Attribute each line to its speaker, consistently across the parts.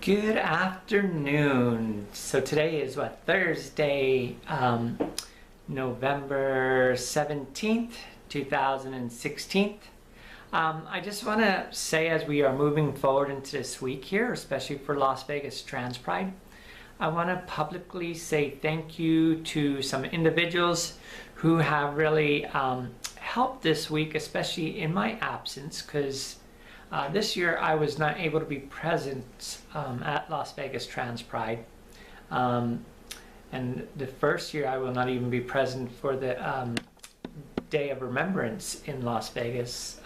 Speaker 1: Good afternoon. So today is Thursday, November 17th, 2016. I just want to say, as we are moving forward into this week here, especially for Las Vegas TransPride, I want to publicly say thank you to some individuals who have really helped this week, especially in my absence, because this year I was not able to be present at Las Vegas TransPride. And the first year I will not even be present for the Day of Remembrance in Las Vegas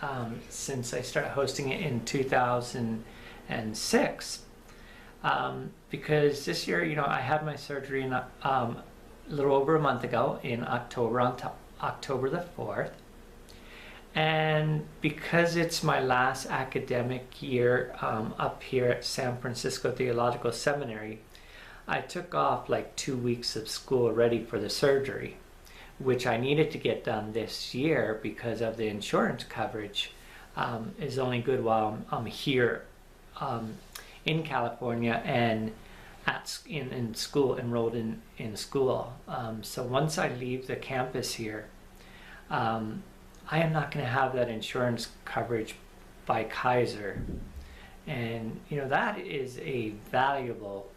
Speaker 1: since I started hosting it in 2006. Because this year, I had my surgery a little over a month ago in October, on October the 4th. And because it's my last academic year up here at San Francisco Theological Seminary, I took off like 2 weeks of school ready for the surgery, which I needed to get done this year because of the insurance coverage is only good while I'm here in California and in school, enrolled in school. So once I leave the campus here, I am not going to have that insurance coverage by Kaiser. And, that is a valuable,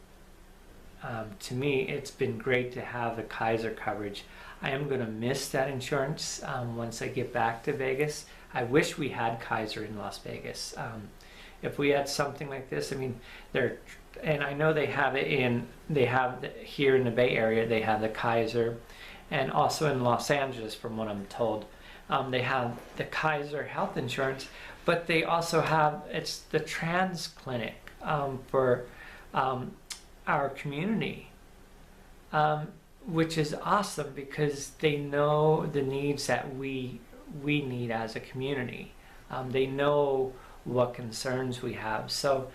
Speaker 1: to me, it's been great to have the Kaiser coverage. I am going to miss that insurance once I get back to Vegas. I wish we had Kaiser in Las Vegas. If we had something like this, and I know they have here in the Bay Area, they have the Kaiser, and also in Los Angeles, from what I'm told. They have the Kaiser health insurance, but they also have, it's the trans clinic for our community, which is awesome because they know the needs that we need as a community. They know what concerns we have. So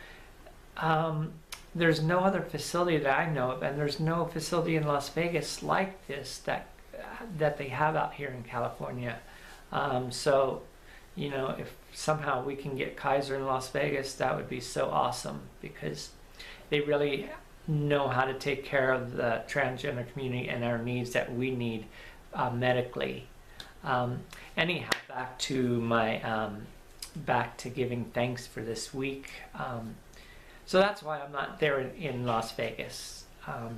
Speaker 1: there's no other facility that I know of, and there's no facility in Las Vegas like this that they have out here in California. So, if somehow we can get Kaiser in Las Vegas, that would be so awesome because they really know how to take care of the transgender community and our needs that we need medically. Anyhow, back to giving thanks for this week. So that's why I'm not there in Las Vegas.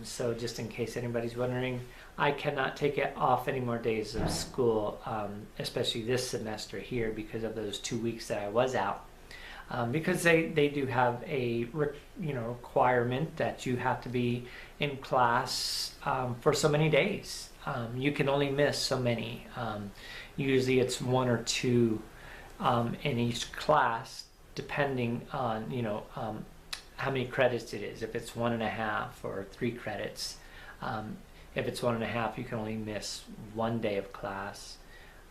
Speaker 1: So just in case anybody's wondering, I cannot take it off any more days of school, especially this semester here, because of those 2 weeks that I was out. Because they do have a requirement that you have to be in class for so many days. You can only miss so many. Usually it's 1 or 2 in each class, depending on how many credits it is. If it's 1.5 or 3 credits. If it's 1.5, you can only miss 1 day of class,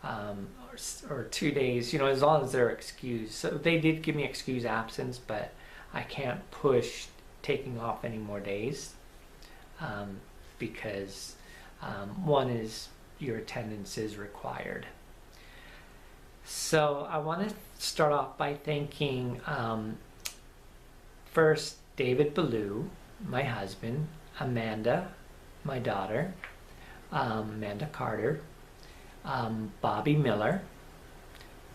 Speaker 1: or 2 days, as long as they're excused. So they did give me excused absence, but I can't push taking off any more days because one is your attendance is required. So I want to start off by thanking first David Ballou, my husband, Amanda, my daughter, Amanda Carter, Bobby Miller,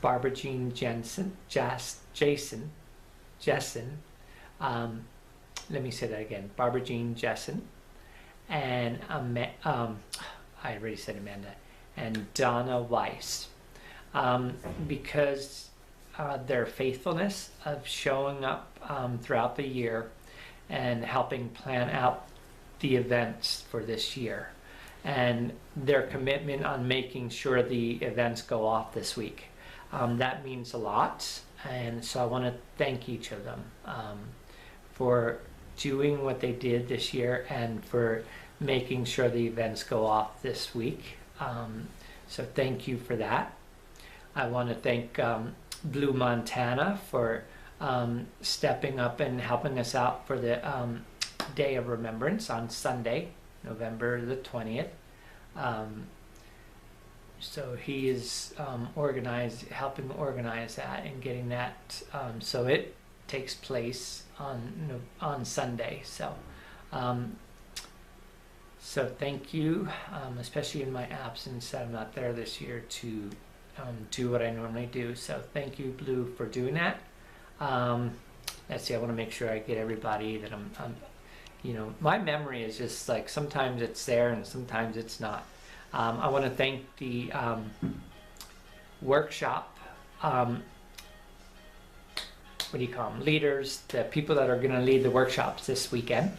Speaker 1: Barbara Jean Jessen, let me say that again, Barbara Jean Jessen, and I already said Amanda, and Donna Weiss, because their faithfulness of showing up throughout the year and helping plan out the events for this year, and their commitment on making sure the events go off this week. That means a lot, and so I want to thank each of them for doing what they did this year and for making sure the events go off this week. So thank you for that. I want to thank Blue Montana for stepping up and helping us out for the Day of Remembrance on Sunday, November the 20th. So he is helping organize that and getting that so it takes place on Sunday. So so thank you, especially in my absence that I'm not there this year to do what I normally do. So thank you, Blue, for doing that. Let's see, I want to make sure I get everybody that I'm you know, my memory is just like sometimes it's there and sometimes it's not. I want to thank the workshop, what do you call them, leaders, the people that are going to lead the workshops this weekend.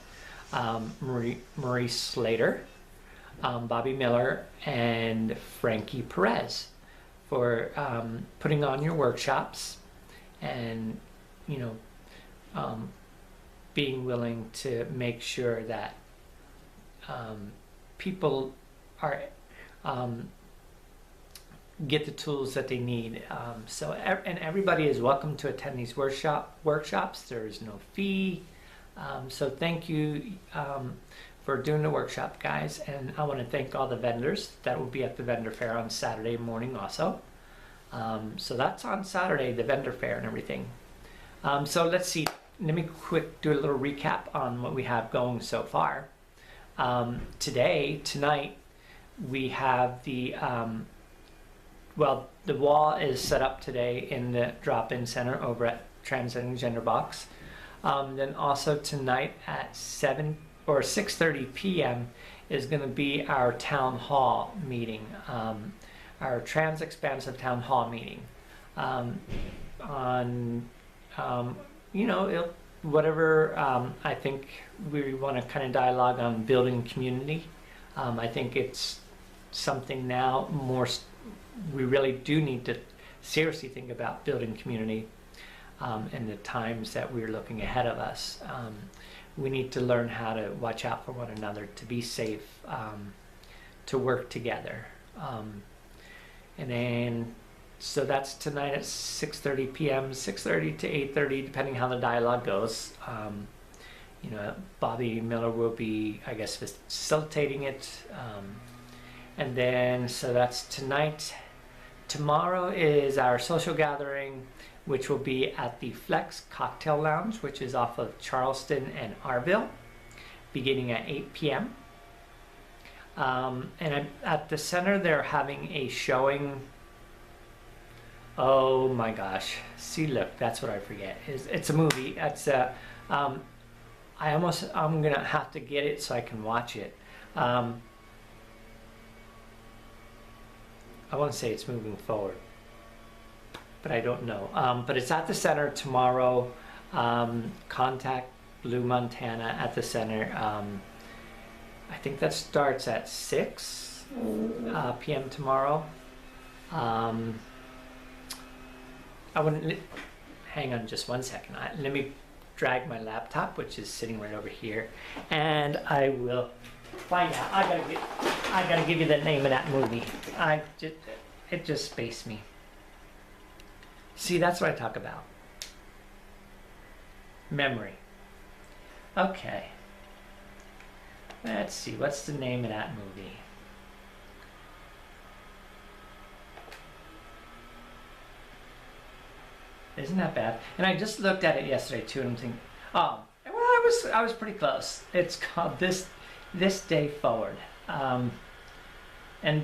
Speaker 1: Marie Slater, Bobby Miller, and Frankie Perez for putting on your workshops and, you know, being willing to make sure that people are get the tools that they need. And everybody is welcome to attend these workshops. There is no fee. So thank you for doing the workshop, guys. And I want to thank all the vendors that will be at the vendor fair on Saturday morning also. So that's on Saturday, the vendor fair and everything. So let's see. Let me do a little recap on what we have going so far. Tonight, we have the the wall is set up today in the drop-in center over at Transcending Gender Box. Then also tonight at 7 or 6:30 p.m. is going to be our town hall meeting, our trans expansive town hall meeting. You know, whatever I think we want to kind of dialogue on building community. I think it's something now we really do need to seriously think about building community in the times that we're looking ahead of us. We need to learn how to watch out for one another, to be safe, to work together. And then so that's tonight at 6:30 p.m., 6:30 to 8:30, depending how the dialogue goes. You know, Bobby Miller will be, I guess, facilitating it. And then, so that's tonight. Tomorrow is our social gathering, which will be at the Flex Cocktail Lounge, which is off of Charleston and Arville, beginning at 8 p.m. And at the center, they're having a showing. Oh my gosh. See, look, that's what I forget. It's a movie. It's a, I'm going to have to get it so I can watch it. I want to say it's Moving Forward, but I don't know. But it's at the center tomorrow. Contact Blue Montana at the center. I think that starts at 6 p.m. tomorrow. I wouldn't hang on just one second. Let me drag my laptop, which is sitting right over here, and I will find out. I gotta give you the name of that movie. It just spaced me. See, that's what I talk about. Memory. Okay. Let's see. What's the name of that movie? Isn't that bad? And I just looked at it yesterday too, and I'm thinking, oh, well, I was pretty close. It's called This Day Forward. And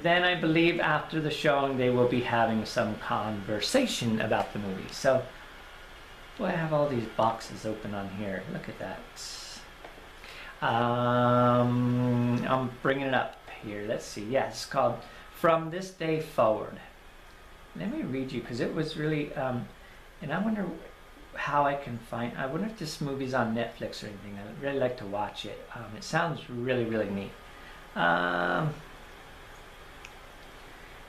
Speaker 1: then I believe after the showing, they will be having some conversation about the movie. So, boy, I have all these boxes open on here. Look at that. I'm bringing it up here. Let's see. Yeah, it's called From This Day Forward. Let me read you, because it was really... and I wonder how I can find... I wonder if this movie's on Netflix or anything. I'd really like to watch it. It sounds really, really neat.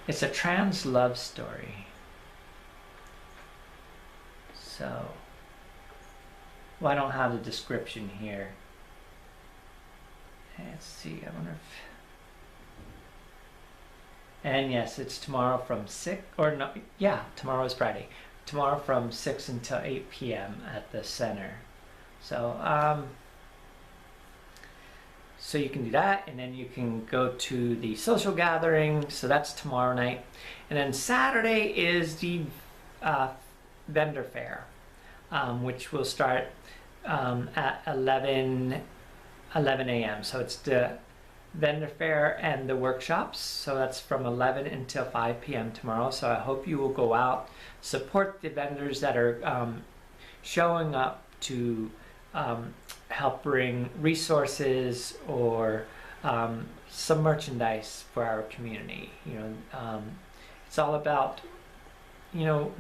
Speaker 1: It's a trans love story. So... well, I don't have the description here. Let's see. I wonder if... and yes, it's tomorrow from 6... or no... yeah, tomorrow is Friday. Tomorrow from 6 until 8 p.m. at the center. So, so you can do that, and then you can go to the social gathering. So that's tomorrow night. And then Saturday is the vendor fair. which will start at 11 a.m. So it's the vendor fair and the workshops. So that's from 11 until 5 p.m. tomorrow. So I hope you will go out, support the vendors that are showing up to help bring resources or some merchandise for our community. It's all about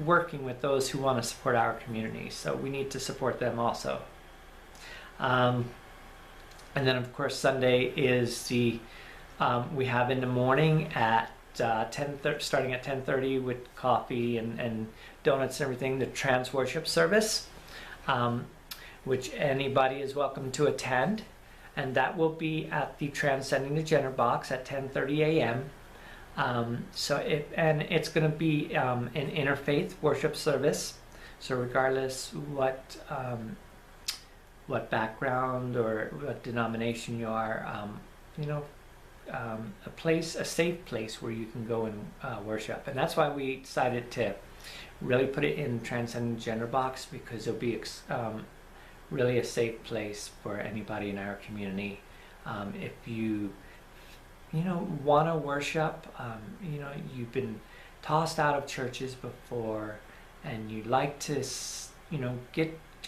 Speaker 1: working with those who want to support our community. So we need to support them also. And then of course Sunday is the we have in the morning at 10:30, starting at 10:30 with coffee and donuts and everything, the trans worship service, which anybody is welcome to attend, and that will be at the Transcending the Gender box at 10:30 a.m. It's going to be an interfaith worship service. So regardless what background or what denomination you are, a safe place where you can go and worship. And that's why we decided to really put it in Transcending Gender box, because it'll be really a safe place for anybody in our community. If you want to worship, you've been tossed out of churches before, and you'd like to,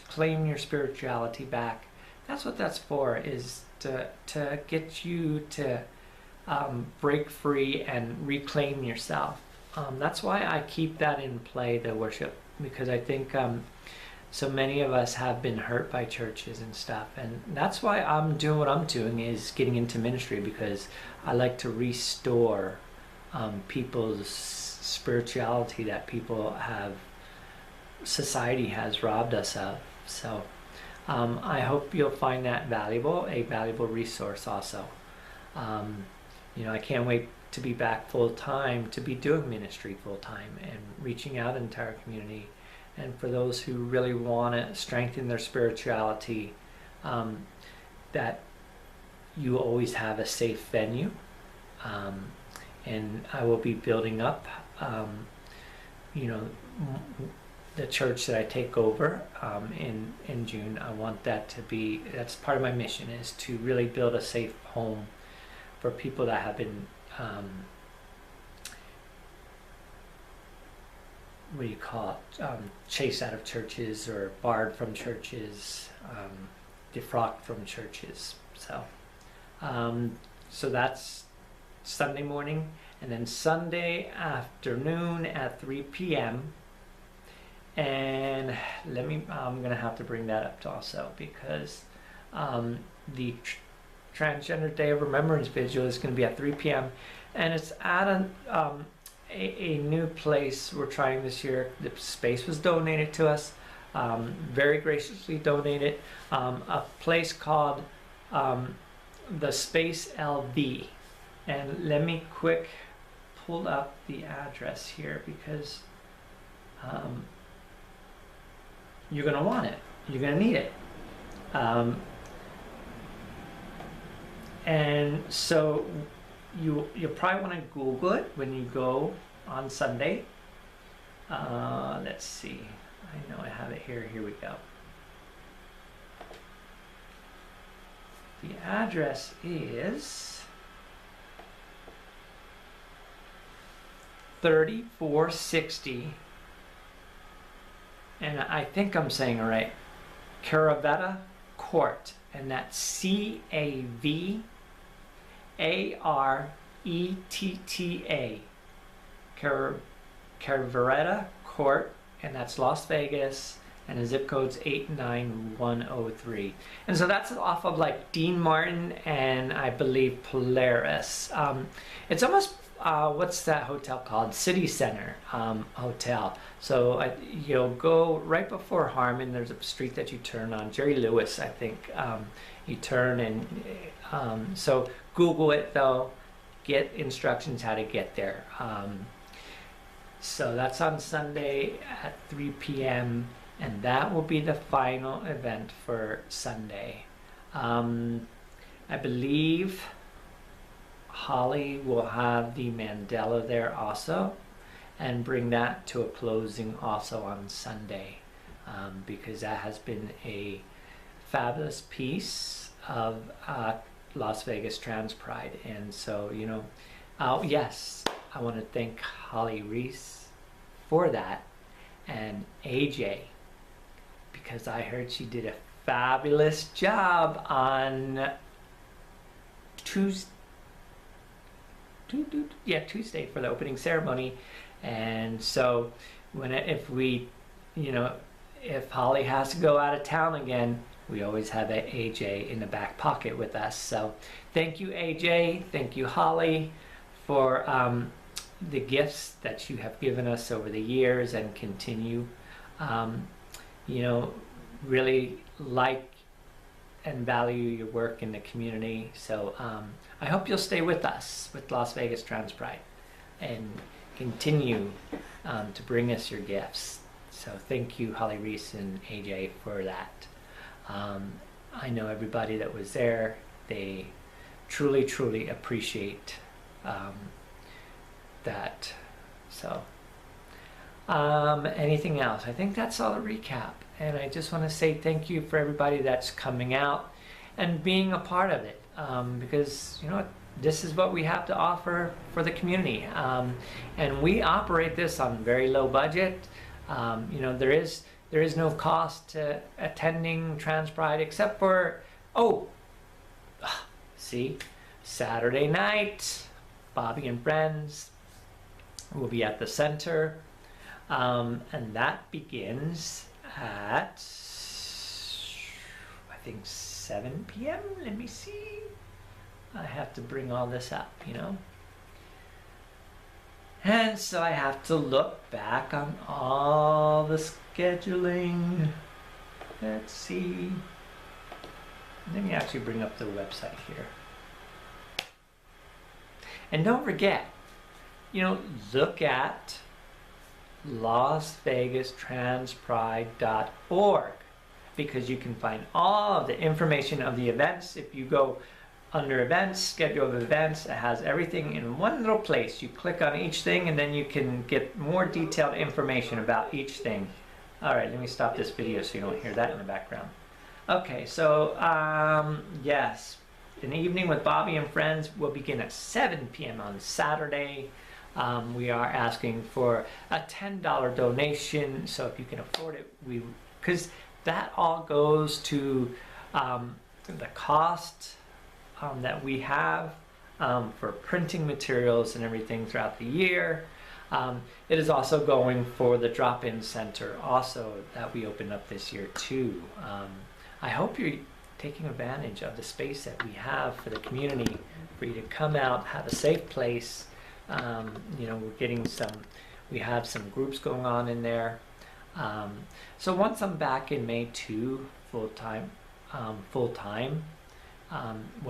Speaker 1: claim your spirituality back. That's what that's for, is to get you to break free and reclaim yourself. That's why I keep that in play, the worship, because I think so many of us have been hurt by churches and stuff, and that's why I'm doing what I'm doing, is getting into ministry, because I like to restore people's spirituality that society has robbed us of. So I hope you'll find that a valuable resource also. I can't wait to be back full time, to be doing ministry full time and reaching out into our community. And for those who really want to strengthen their spirituality, that you always have a safe venue. And I will be building up, the church that I take over in June. I want that to be, that's part of my mission, is to really build a safe home for people that have been chased out of churches, or barred from churches, defrocked from churches. So that's Sunday morning, and then Sunday afternoon at 3 p.m. And I'm gonna have to bring that up also, because the Transgender Day of Remembrance Vigil is going to be at 3 p.m. and it's at a new place we're trying this year. The space was donated to us, very graciously donated, a place called the Space LV. And let me quick pull up the address here, because you're going to want it. You're going to need it. And so you'll probably want to Google it when you go on Sunday. Let's see. I know I have it here. Here we go. The address is 3460, and I think I'm saying it right, Caravetta Court, and that's Caravetta, Caravetta Court, and that's Las Vegas, and the zip code's 89103. And so that's off of like Dean Martin and I believe Polaris. It's almost what's that hotel called? City Center Hotel. So you'll go right before Harmon. There's a street that you turn on, Jerry Lewis, I think. You turn, and so Google it though. Get instructions how to get there. So that's on Sunday at 3 p.m. and that will be the final event for Sunday. I believe Holly will have the Mandela there also, and bring that to a closing also on Sunday. because that has been a fabulous piece of Las Vegas TransPride. And so, yes, I want to thank Holly Reese for that, and AJ, because I heard she did a fabulous job on Tuesday for the opening ceremony. And so if Holly has to go out of town again, we always have an AJ in the back pocket with us. So thank you, AJ. Thank you, Holly, for the gifts that you have given us over the years, and continue, really like and value your work in the community. So I hope you'll stay with us with Las Vegas TransPride and continue to bring us your gifts. So thank you, Holly Reese and AJ, for that. I know everybody that was there, they truly, truly appreciate that. So anything else? I think that's all the recap. And I just want to say thank you for everybody that's coming out and being a part of it, because this is what we have to offer for the community, and we operate this on very low budget. There is no cost to attending TransPride except for Saturday night, Bobby and friends will be at the center, and that begins at, I think, 7 p.m. Let me see. I have to bring all this up, And so I have to look back on all the scheduling. Let's see. Let me actually bring up the website here. And don't forget, look at LasVegasTransPride.org, because you can find all of the information of the events. If you go under events, schedule of events, it has everything in one little place. You click on each thing and then you can get more detailed information about each thing. All right, let me stop this video so you don't hear that in the background. Okay, so yes, an evening with Bobby and friends will begin at 7 p.m. on Saturday. We are asking for a $10 donation, so if you can afford it, because that all goes to the cost that we have for printing materials and everything throughout the year. It is also going for the drop-in center also that we opened up this year too. I hope you're taking advantage of the space that we have for the community, for you to come out, have a safe place. We have some groups going on in there. So once I'm back in May 2 full-time,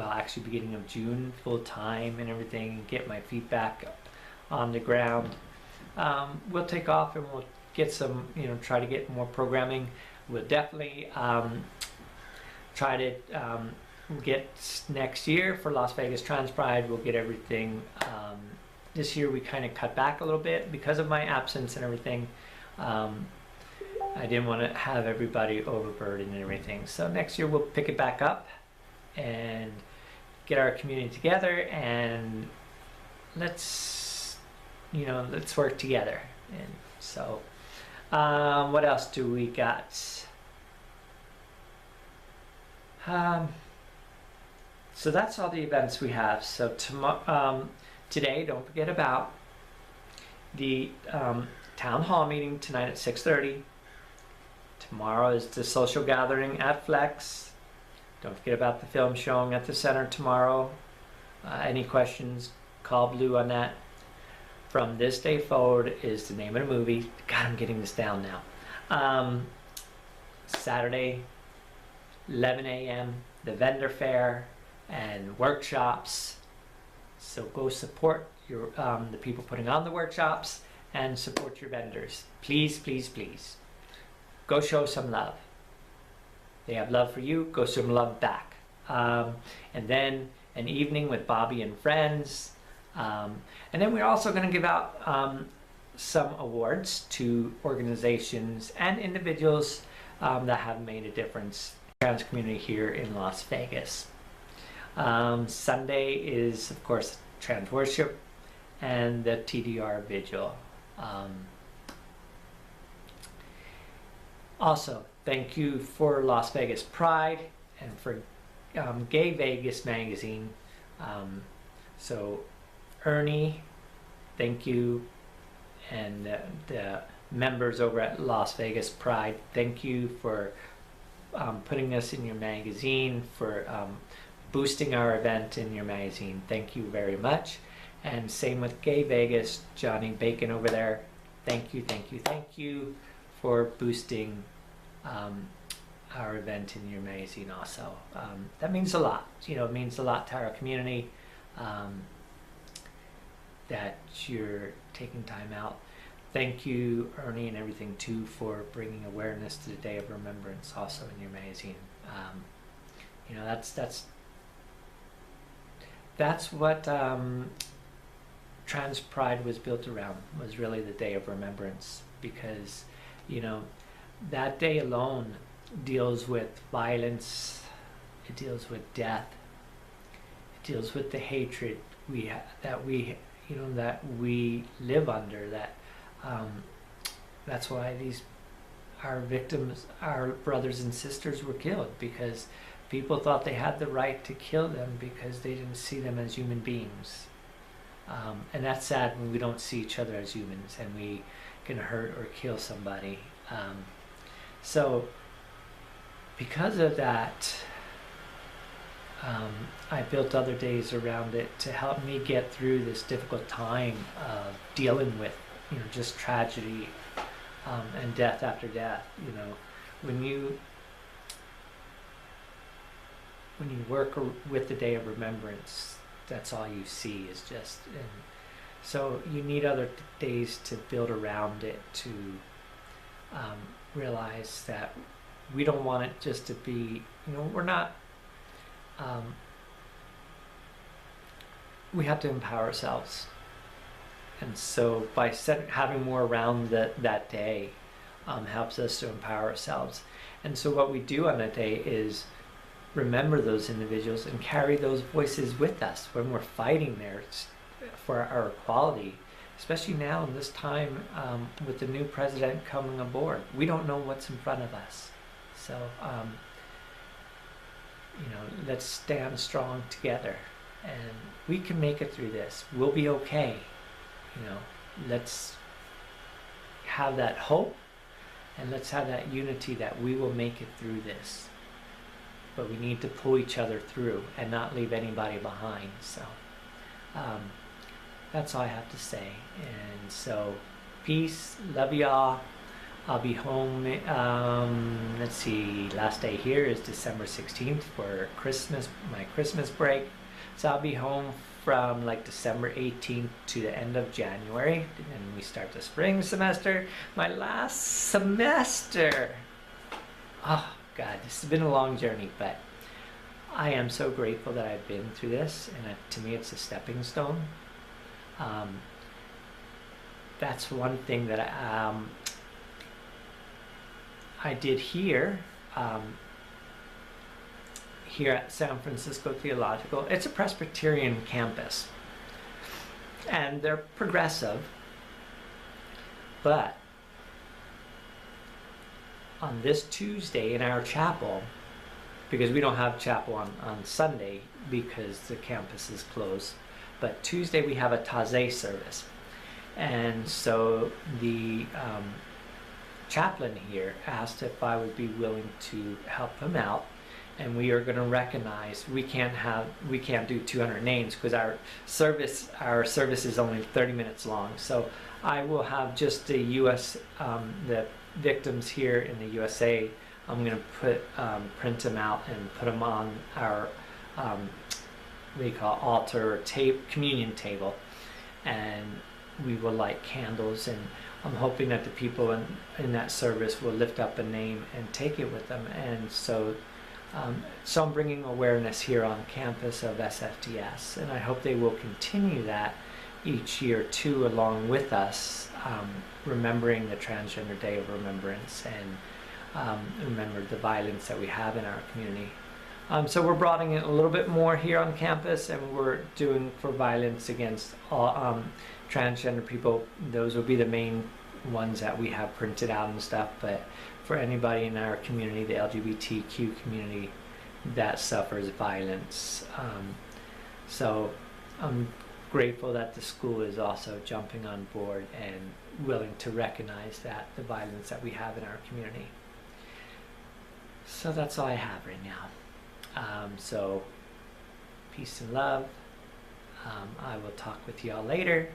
Speaker 1: actually beginning of June full-time and everything, get my feet back on the ground, we'll take off and we'll get some, try to get more programming. We'll definitely try to get next year for Las Vegas TransPride. We'll get everything. This year we kind of cut back a little bit because of my absence and everything. I didn't want to have everybody overburdened and everything. So next year we'll pick it back up and get our community together, and let's work together. And so what else do we got? So that's all the events we have. So today, don't forget about the town hall meeting tonight at 6:30. Tomorrow is the social gathering at Flex. Don't forget about the film showing at the center tomorrow. Any questions, call Blue on that. From This Day Forward is the name of the movie. God, I'm getting this down now. Saturday, 11 a.m., the vendor fair and workshops. So go support your the people putting on the workshops and support your vendors. Please, please, please. Go show some love. They have love for you. Go show some love back. And then an evening with Bobby and friends. And then we're also going to give out some awards to organizations and individuals that have made a difference in the trans community here in Las Vegas. Sunday is, of course, trans worship and the TDR vigil. Also, thank you for Las Vegas Pride and for Gay Vegas magazine. So Ernie, thank you, and the members over at Las Vegas Pride, thank you for putting us in your magazine, for boosting our event in your magazine. Thank you very much. And same with Gay Vegas, Johnny Bacon over there. Thank you, thank you, thank you for boosting our event in your magazine also. That means a lot. You know, it means a lot to our community that you're taking time out. Thank you, Ernie, and everything too, for bringing awareness to the Day of Remembrance also in your magazine. You know, that's what TransPride was built around, was really the Day of Remembrance, because, you know, that day alone deals with violence, it deals with death, it deals with the hatred that we live under. That's why our victims, our brothers and sisters, were killed, because people thought they had the right to kill them because they didn't see them as human beings. And that's sad when we don't see each other as humans and we can hurt or kill somebody. So because of that, I built other days around it to help me get through this difficult time of dealing with, you know, just tragedy and death after death. You know, when you work with the Day of Remembrance, that's all you see is just, and so you need other days to build around it, to realize that we don't want it just to be, you know, we're not, we have to empower ourselves. And so by having more around that day helps us to empower ourselves. And so what we do on that day is remember those individuals and carry those voices with us when we're fighting there for our equality, especially now in this time with the new president coming aboard. We don't know what's in front of us. So, you know, let's stand strong together and we can make it through this. We'll be okay. You know, let's have that hope and let's have that unity that we will make it through this. But we need to pull each other through and not leave anybody behind. So that's all I have to say. And so peace, love y'all. I'll be home, let's see, last day here is December 16th for Christmas, my Christmas break. So I'll be home from like December 18th to the end of January, and we start the spring semester, my last semester. Oh God, this has been a long journey, but I am so grateful that I've been through this, and to me it's a stepping stone. That's one thing that I did here at San Francisco Theological. It's a Presbyterian campus, and they're progressive, but on this Tuesday in our chapel, because we don't have chapel on Sunday because the campus is closed, but Tuesday we have a Taizé service, and so the chaplain here asked if I would be willing to help him out, and we are going to recognize we can't do 200 names because our service is only 30 minutes long. So I will have just the U.S. The victims here in the USA. I'm going to print them out and put them on our what do you call it, altar or communion table, and we will light candles, and I'm hoping that the people in that service will lift up a name and take it with them. And so I'm bringing awareness here on campus of SFTS, and I hope they will continue that each year too, along with us, remembering the Transgender Day of Remembrance, and remember the violence that we have in our community. So we're broadening it a little bit more here on campus, and we're doing for violence against all transgender people. Those will be the main ones that we have printed out and stuff, but for anybody in our community, the LGBTQ community that suffers violence. So I'm grateful that the school is also jumping on board and willing to recognize that the violence that we have in our community. So that's all I have right now. So peace and love. I will talk with y'all later.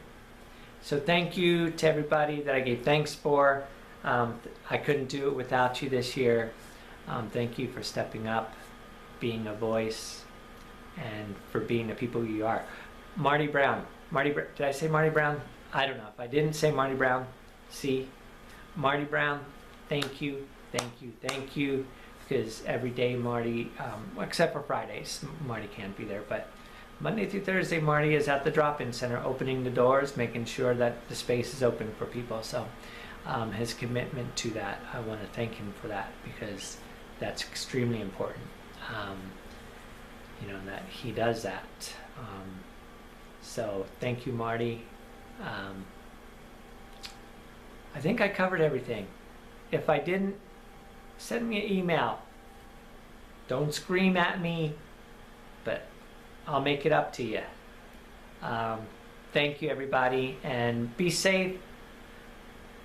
Speaker 1: So thank you to everybody that I gave thanks for. I couldn't do it without you this year. Thank you for stepping up, being a voice, and for being the people you are. Marty Brown. Did I say Marty Brown? I don't know. If I didn't say Marty Brown, see? Marty Brown, thank you, thank you, thank you. Because every day Marty, except for Fridays, Marty can't be there, but Monday through Thursday, Marty is at the drop-in center, opening the doors, making sure that the space is open for people. So his commitment to that, I want to thank him for that, because that's extremely important. You know, that he does that. So thank you, Marty. I think I covered everything. If I didn't, send me an email. Don't scream at me, but I'll make it up to you. Thank you, everybody, and be safe.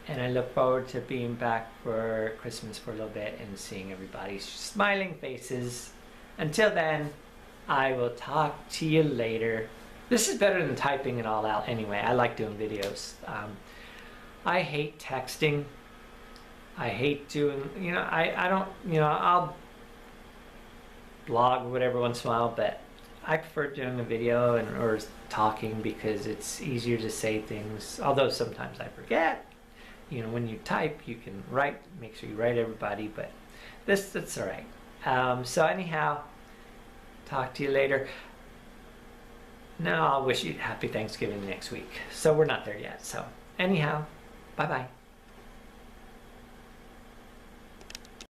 Speaker 1: And I look forward to being back for Christmas for a little bit and seeing everybody's smiling faces. Until then, I will talk to you later. This is better than typing it all out anyway. I like doing videos. I hate texting. I hate doing, you know, I don't, you know, I'll blog or whatever once in a while, but I prefer doing a video or talking, because it's easier to say things, although sometimes I forget. You know, when you type, you can write, make sure you write everybody, but that's all right. So anyhow, talk to you later. No, I'll wish you happy Thanksgiving next week. So we're not there yet. So anyhow, bye-bye.